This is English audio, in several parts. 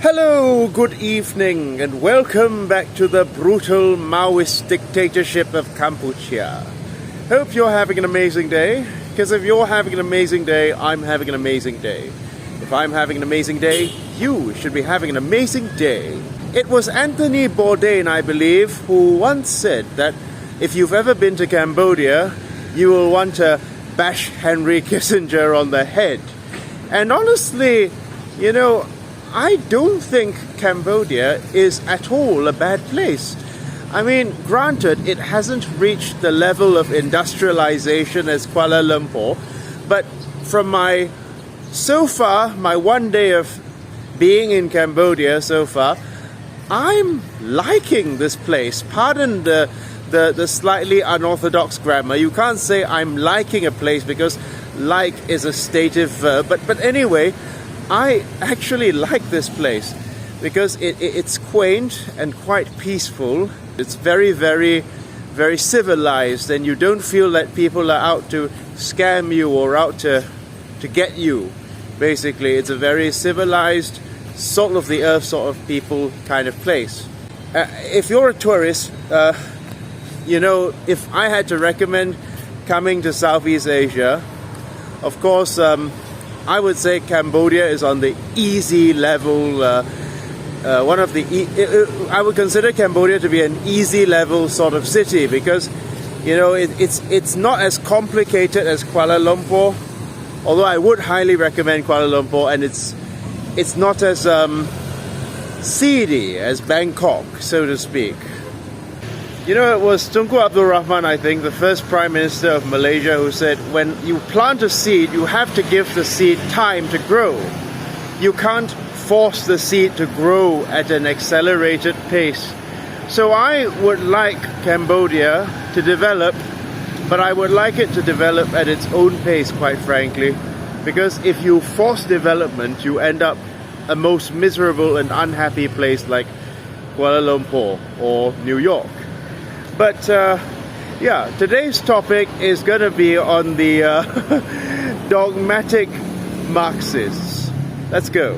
Hello, good evening, and welcome back to the brutal Maoist dictatorship of Cambodia. Hope you're having an amazing day, because if you're having an amazing day, I'm having an amazing day. If I'm having an amazing day, you should be having an amazing day. It was Anthony Bourdain, I believe, who once said that if you've ever been to Cambodia, you will want to bash Henry Kissinger on the head. And honestly, I don't think Cambodia is at all a bad place. I mean, granted, it hasn't reached the level of industrialization as Kuala Lumpur, but from my one day of being in Cambodia so far, I'm liking this place. Pardon the slightly unorthodox grammar. You can't say I'm liking a place because like is a stative verb, but anyway, I actually like this place because it's quaint and quite peaceful. It's very, very, very civilized, and you don't feel that people are out to scam you or out to get you. Basically, it's a very civilized, salt of the earth sort of people kind of place. If you're a tourist, if I had to recommend coming to Southeast Asia, of course, I would say Cambodia is on the easy level. I would consider Cambodia to be an easy level sort of city because, it's not as complicated as Kuala Lumpur. Although I would highly recommend Kuala Lumpur, and it's not as seedy as Bangkok, so to speak. It was Tunku Abdul Rahman, I think, the first Prime Minister of Malaysia, who said, when you plant a seed, you have to give the seed time to grow. You can't force the seed to grow at an accelerated pace. So I would like Cambodia to develop, but I would like it to develop at its own pace, quite frankly. Because if you force development, you end up a most miserable and unhappy place like Kuala Lumpur or New York. But today's topic is going to be on the dogmatic Marxists. Let's go.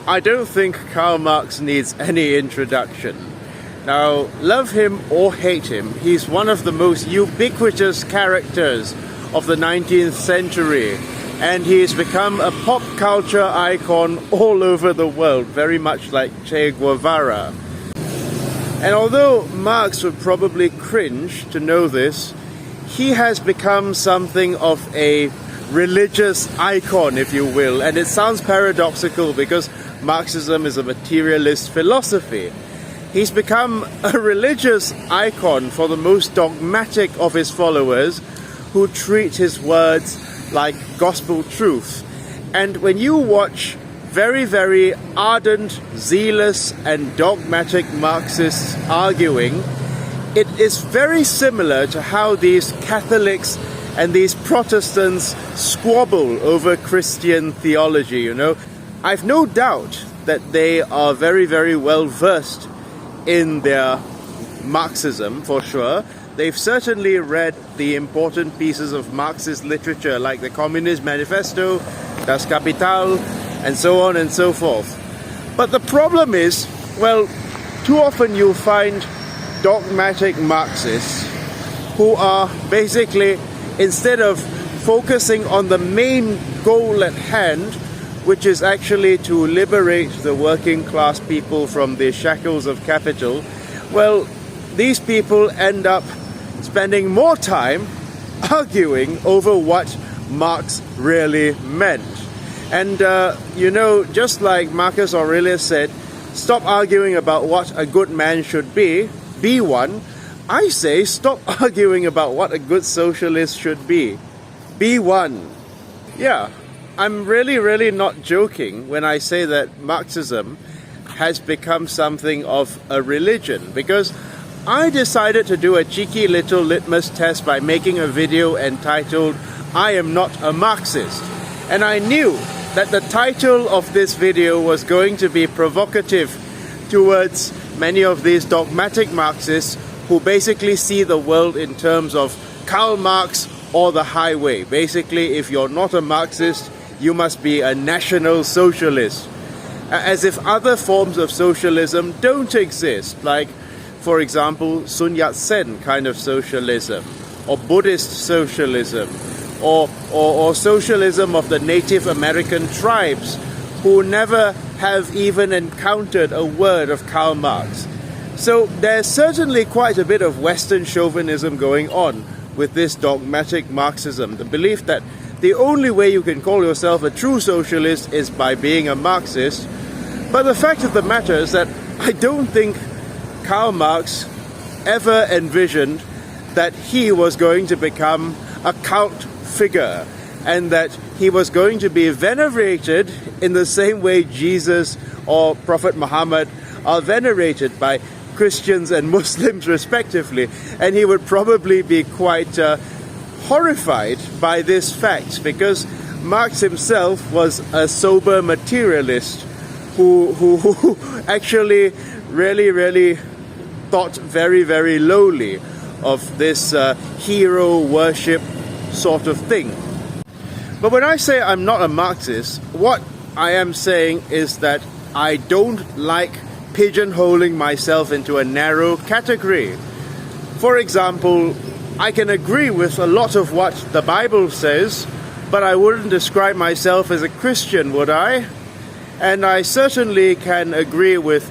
I don't think Karl Marx needs any introduction. Now, love him or hate him, he's one of the most ubiquitous characters of the 19th century, and he's become a pop culture icon all over the world, very much like Che Guevara. And although Marx would probably cringe to know this, he has become something of a religious icon, if you will, and it sounds paradoxical because Marxism is a materialist philosophy. He's become a religious icon for the most dogmatic of his followers, who treat his words like gospel truth. And when you watch very, very ardent, zealous and dogmatic Marxists arguing, it is very similar to how these Catholics and these Protestants squabble over Christian theology, I've no doubt that they are very, very well versed in their Marxism, for sure, they've certainly read the important pieces of Marxist literature like the Communist Manifesto, Das Kapital, and so on and so forth. But the problem is, well, too often you'll find dogmatic Marxists who are basically, instead of focusing on the main goal at hand, which is actually to liberate the working class people from the shackles of capital, well, these people end up spending more time arguing over what Marx really meant. And, just like Marcus Aurelius said, stop arguing about what a good man should be one. I say stop arguing about what a good socialist should be one. Yeah, I'm really not joking when I say that Marxism has become something of a religion, because I decided to do a cheeky little litmus test by making a video entitled I Am Not a Marxist. And I knew that the title of this video was going to be provocative towards many of these dogmatic Marxists who basically see the world in terms of Karl Marx or the highway. Basically, if you're not a Marxist, you must be a national socialist. As if other forms of socialism don't exist, like, for example, Sun Yat-sen kind of socialism, or Buddhist socialism, or socialism of the Native American tribes who never have even encountered a word of Karl Marx. So there's certainly quite a bit of Western chauvinism going on with this dogmatic Marxism, the belief that the only way you can call yourself a true socialist is by being a Marxist. But the fact of the matter is that I don't think Karl Marx ever envisioned that he was going to become a cult figure and that he was going to be venerated in the same way Jesus or Prophet Muhammad are venerated by Christians and Muslims respectively. And he would probably be quite horrified by this fact, because Marx himself was a sober materialist who actually really thought very lowly of this hero worship sort of thing. But when I say I'm not a Marxist, what I am saying is that I don't like pigeonholing myself into a narrow category. For example, I can agree with a lot of what the Bible says, but I wouldn't describe myself as a Christian, would I? And I certainly can agree with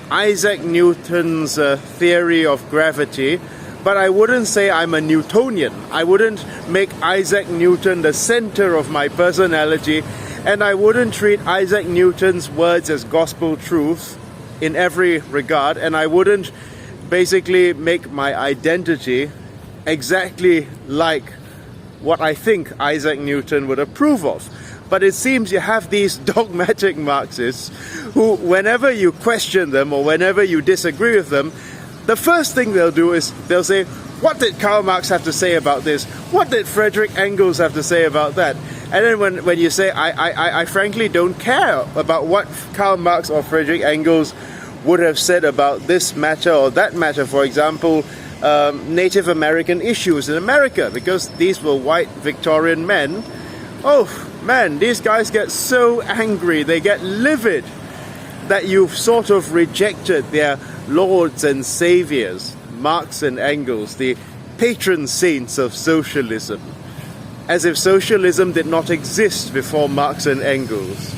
Isaac Newton's theory of gravity, but I wouldn't say I'm a Newtonian. I wouldn't make Isaac Newton the center of my personality, and I wouldn't treat Isaac Newton's words as gospel truth in every regard, and I wouldn't basically make my identity exactly like what I think Isaac Newton would approve of. But it seems you have these dogmatic Marxists who, whenever you question them or whenever you disagree with them, the first thing they'll do is they'll say, what did Karl Marx have to say about this? What did Friedrich Engels have to say about that? And then when you say, I frankly don't care about what Karl Marx or Friedrich Engels would have said about this matter or that matter, for example, Native American issues in America, because these were white Victorian men. Oh man, these guys get so angry, they get livid that you've sort of rejected their lords and saviors, Marx and Engels, the patron saints of socialism, as if socialism did not exist before Marx and Engels.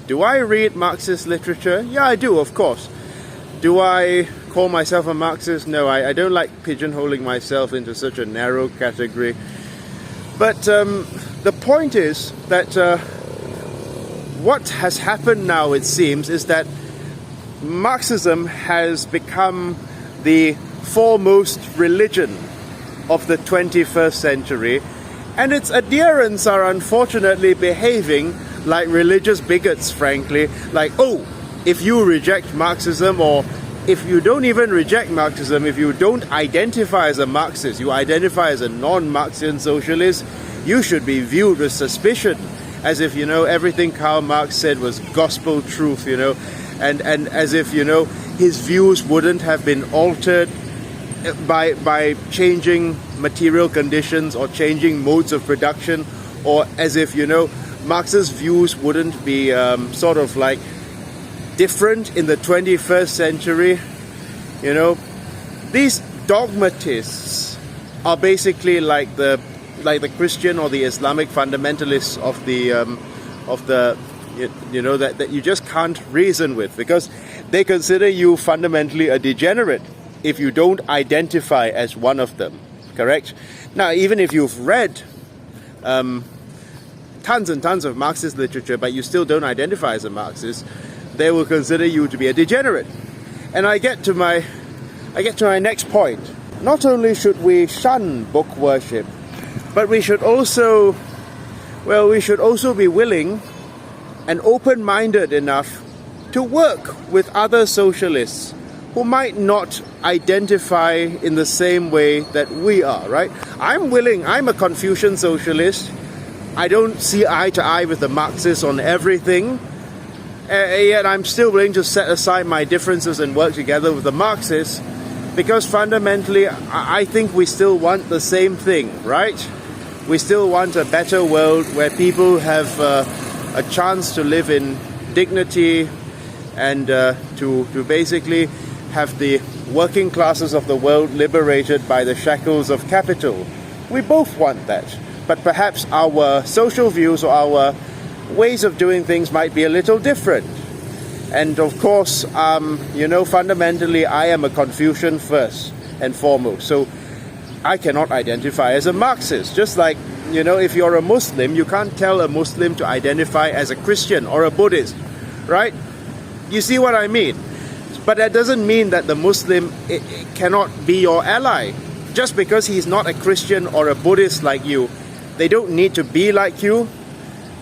Do I read Marxist literature? Yeah, I do, of course. Do I call myself a Marxist? No, I don't like pigeonholing myself into such a narrow category. But the point is that what has happened now, it seems, is that Marxism has become the foremost religion of the 21st century, and its adherents are unfortunately behaving like religious bigots, frankly. Like, oh, if you reject Marxism, or if you don't even reject Marxism, if you don't identify as a Marxist, you identify as a non-Marxian socialist, you should be viewed with suspicion, as if, everything Karl Marx said was gospel truth, and as if, his views wouldn't have been altered by changing material conditions or changing modes of production, or as if, Marxist views wouldn't be sort of like different in the 21st century. These dogmatists are basically like the Christian or the Islamic fundamentalists of the that you just can't reason with, because they consider you fundamentally a degenerate if you don't identify as one of them. Correct? Now, even if you've read tons and tons of Marxist literature, but you still don't identify as a Marxist, they will consider you to be a degenerate. And I get to my next point. Not only should we shun book worship, but we should also be willing and open-minded enough to work with other socialists who might not identify in the same way that we are, right? I'm a Confucian socialist. I don't see eye to eye with the Marxists on everything, yet I'm still willing to set aside my differences and work together with the Marxists, because fundamentally I think we still want the same thing, right? We still want a better world where people have a chance to live in dignity and to basically have the working classes of the world liberated by the shackles of capital. We both want that, but perhaps our social views or our ways of doing things might be a little different. And of course, fundamentally I am a Confucian first and foremost, so I cannot identify as a Marxist. Just like, if you're a Muslim, you can't tell a Muslim to identify as a Christian or a Buddhist, right? You see what I mean? But that doesn't mean that the Muslim it cannot be your ally. Just because he's not a Christian or a Buddhist like you, they don't need to be like you,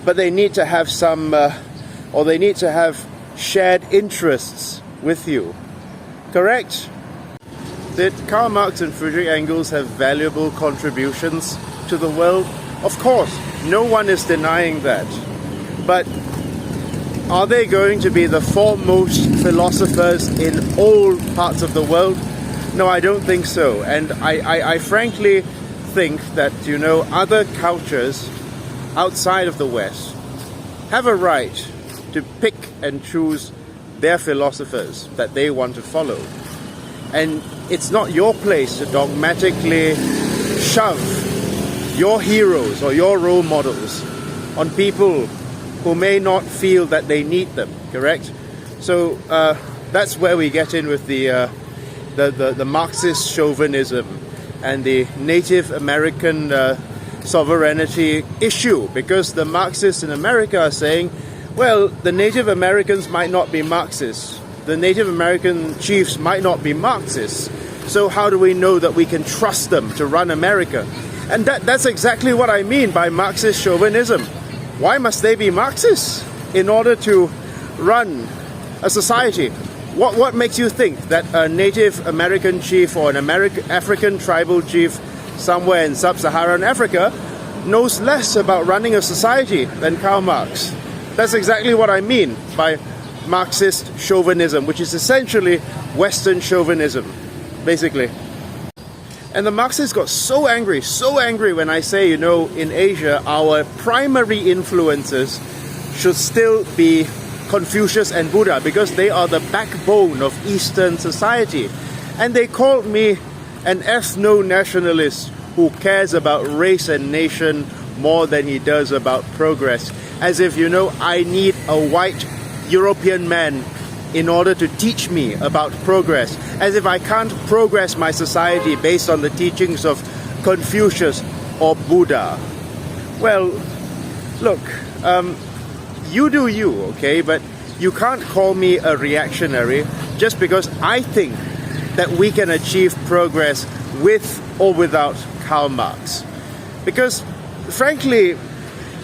but they need to have they need to have shared interests with you. Correct? Did Karl Marx and Friedrich Engels have valuable contributions to the world? Of course, no one is denying that. But are they going to be the foremost philosophers in all parts of the world? No, I don't think so. And I frankly think that, other cultures outside of the West have a right to pick and choose their philosophers that they want to follow. And it's not your place to dogmatically shove your heroes or your role models on people who may not feel that they need them, correct? So that's where we get in with the Marxist chauvinism and the Native American sovereignty issue, because the Marxists in America are saying, well, the Native Americans might not be Marxists. The Native American chiefs might not be Marxists. So how do we know that we can trust them to run America? And that's exactly what I mean by Marxist chauvinism. Why must they be Marxists in order to run a society? What makes you think that a Native American chief or an African tribal chief somewhere in sub-Saharan Africa knows less about running a society than Karl Marx? That's exactly what I mean by Marxist chauvinism, which is essentially Western chauvinism, basically. And the Marxists got so angry when I say, in Asia, our primary influences should still be Confucius and Buddha, because they are the backbone of Eastern society. And they called me an ethno-nationalist who cares about race and nation more than he does about progress. As if, I need a white European man in order to teach me about progress. As if I can't progress my society based on the teachings of Confucius or Buddha. Well, look, you do you, okay? But you can't call me a reactionary just because I think that we can achieve progress with or without Karl Marx. Because, frankly,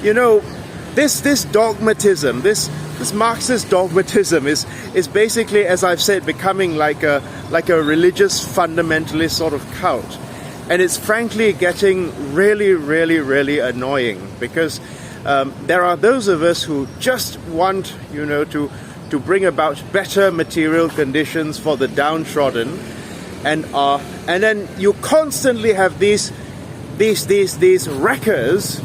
this dogmatism, this Marxist dogmatism is basically, as I've said, becoming like a religious fundamentalist sort of cult. And it's frankly getting really, really, really annoying, because there are those of us who just want, to bring about better material conditions for the downtrodden. and then you constantly have these wreckers.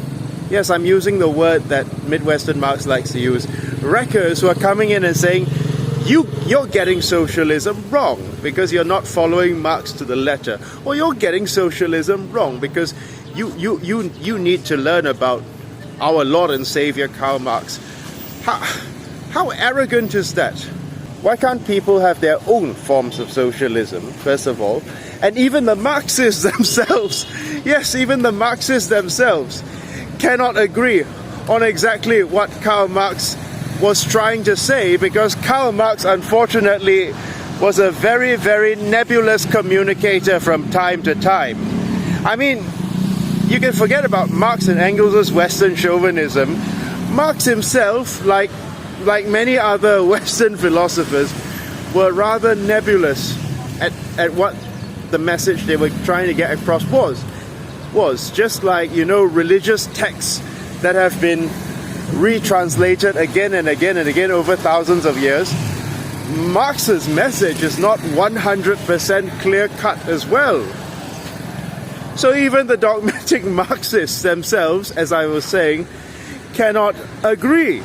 Yes, I'm using the word that Midwestern Marx likes to use. Wreckers who are coming in and saying, you're getting socialism wrong because you're not following Marx to the letter, or you're getting socialism wrong because you need to learn about our Lord and Savior Karl Marx. How arrogant is that? Why can't people have their own forms of socialism, first of all? And even the Marxists themselves, yes, even the Marxists themselves cannot agree on exactly what Karl Marx was trying to say, because Karl Marx, unfortunately, was a very, very nebulous communicator from time to time. I mean, you can forget about Marx and Engels' Western chauvinism. Marx himself, like many other Western philosophers, were rather nebulous at what the message they were trying to get across was. Just like, religious texts that have been retranslated again and again and again over thousands of years, Marx's message is not 100% clear-cut as well. So even the dogmatic Marxists themselves, as I was saying, cannot agree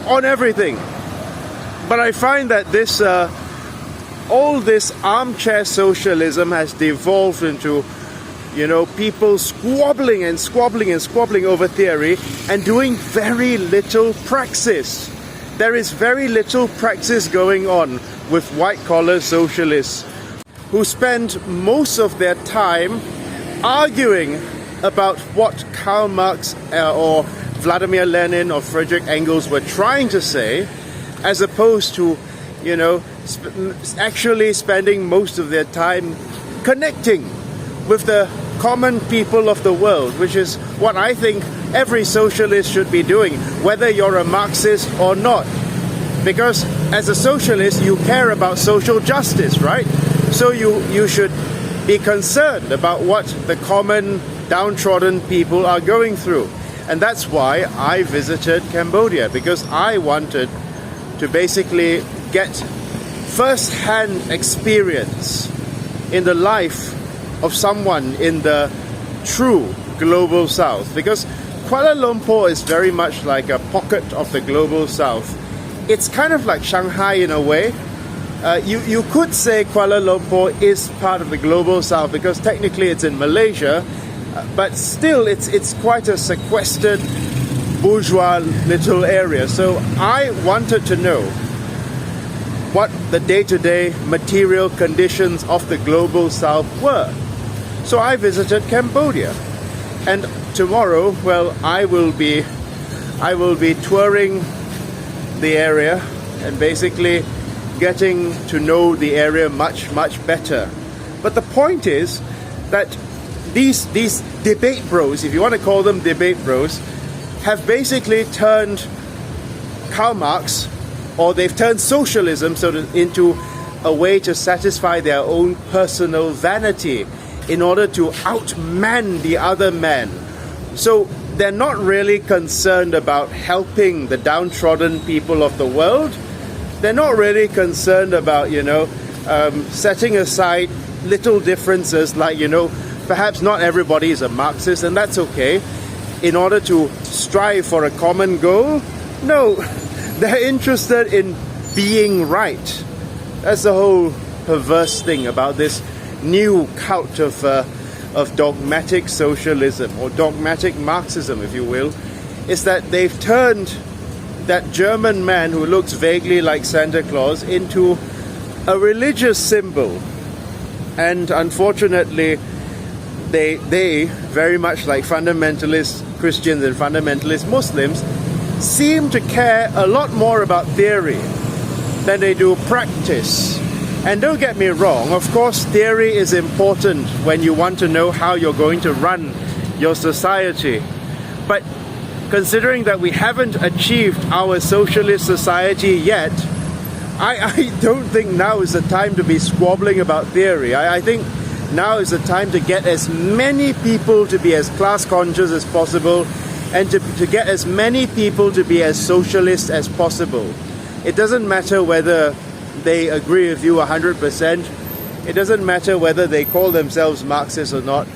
on everything. But I find that all this armchair socialism has devolved into, people squabbling over theory and doing very little praxis. There is very little praxis going on with white-collar socialists who spend most of their time arguing about what Karl Marx or Vladimir Lenin or Friedrich Engels were trying to say, as opposed to, actually spending most of their time connecting with the common people of the world, which is what I think every socialist should be doing, whether you're a Marxist or not. Because as a socialist, you care about social justice, right? So you should be concerned about what the common downtrodden people are going through. And that's why I visited Cambodia, because I wanted to basically get first-hand experience in the life of someone in the true global south. Because Kuala Lumpur is very much like a pocket of the global south. It's kind of like Shanghai in a way. You could say Kuala Lumpur is part of the global south because technically it's in Malaysia, but still it's quite a sequestered bourgeois little area. So I wanted to know what the day-to-day material conditions of the global south were. So I visited Cambodia, and tomorrow, well, I will be touring the area and basically getting to know the area much better. But the point is that these debate bros, if you want to call them debate bros, have basically turned Karl Marx, or they've turned socialism into a way to satisfy their own personal vanity in order to outman the other man. So they're not really concerned about helping the downtrodden people of the world. They're not really concerned about, setting aside little differences like, perhaps not everybody is a Marxist, and that's okay, in order to strive for a common goal. No, they're interested in being right. That's the whole perverse thing about this new cult of dogmatic socialism, or dogmatic Marxism, if you will, is that they've turned that German man who looks vaguely like Santa Claus into a religious symbol. And unfortunately, they very much like fundamentalist Christians and fundamentalist Muslims, seem to care a lot more about theory than they do practice. And don't get me wrong, of course theory is important when you want to know how you're going to run your society. But considering that we haven't achieved our socialist society yet, I don't think now is the time to be squabbling about theory. I think now is the time to get as many people to be as class conscious as possible, and to get as many people to be as socialist as possible. It doesn't matter whether they agree with you 100%. It doesn't matter whether they call themselves Marxists or not.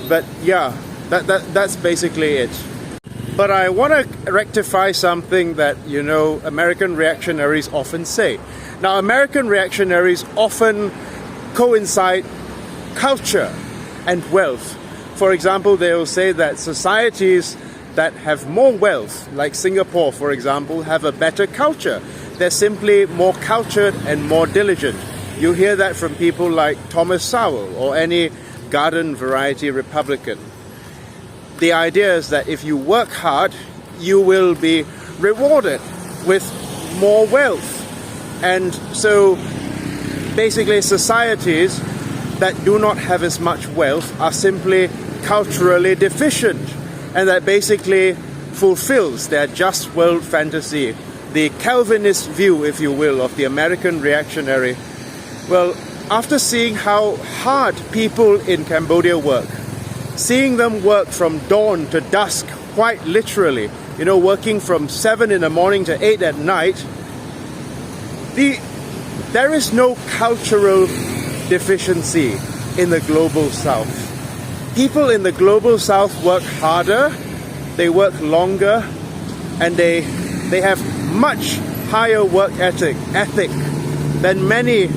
But yeah, that's basically it. But I want to rectify something that, American reactionaries often say. Now, American reactionaries often coincide culture and wealth. For example, they will say that societies that have more wealth, like Singapore, for example, have a better culture. They're simply more cultured and more diligent. You hear that from people like Thomas Sowell or any garden variety Republican. The idea is that if you work hard, you will be rewarded with more wealth. And so basically societies that do not have as much wealth are simply culturally deficient, and that basically fulfills their just world fantasy, the Calvinist view, if you will, of the American reactionary. Well, after seeing how hard people in Cambodia work, seeing them work from dawn to dusk, quite literally, working from 7 in the morning to 8 at night, there is no cultural deficiency in the global south. People in the global south work harder, they work longer, and they have much higher work ethic than many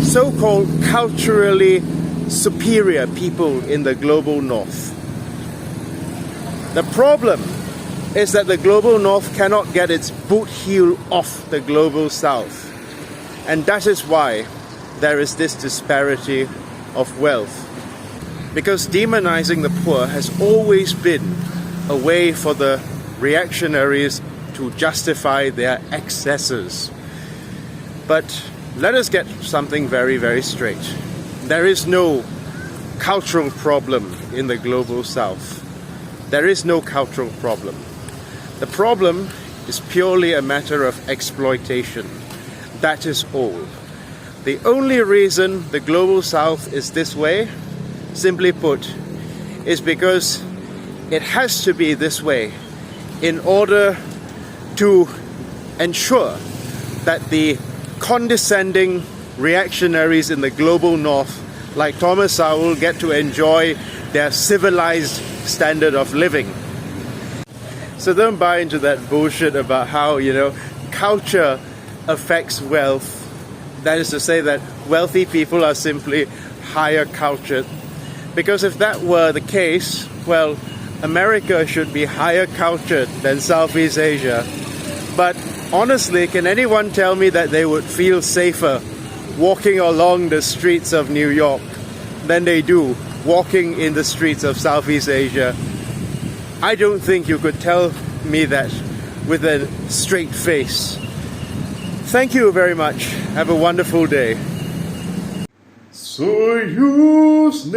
so-called culturally superior people in the global north. The problem is that the global north cannot get its boot heel off the global south. And that is why there is this disparity of wealth. Because demonizing the poor has always been a way for the reactionaries to justify their excesses. But let us get something very, very straight. There is no cultural problem in the global south. There is no cultural problem. The problem is purely a matter of exploitation. That is all. The only reason the global south is this way, simply put, is because it has to be this way in order to ensure that the condescending reactionaries in the global north, like Thomas Sowell, get to enjoy their civilized standard of living. So don't buy into that bullshit about how, culture affects wealth. That is to say that wealthy people are simply higher cultured. Because if that were the case, well, America should be higher cultured than Southeast Asia. But honestly, can anyone tell me that they would feel safer walking along the streets of New York than they do walking in the streets of Southeast Asia? I don't think you could tell me that with a straight face. Thank you very much. Have a wonderful day. Союзный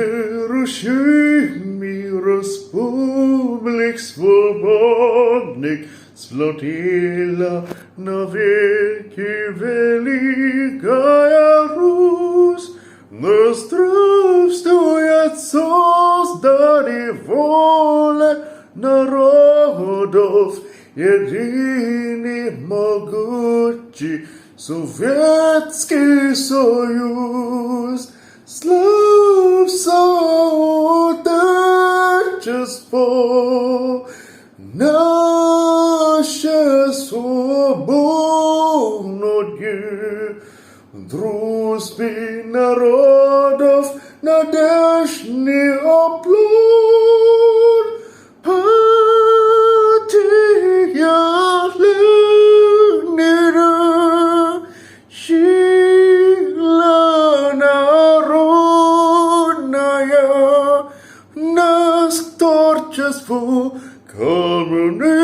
мир республик свободных сплотила навеки великая Русь. Но здравствует создание воля народов, единый могучий Советский Союз. Славься Отечество, наше свободное, дружбы народов, надежный оплот. Партия лидера, сила народная, нас к творчеству, коммунизм.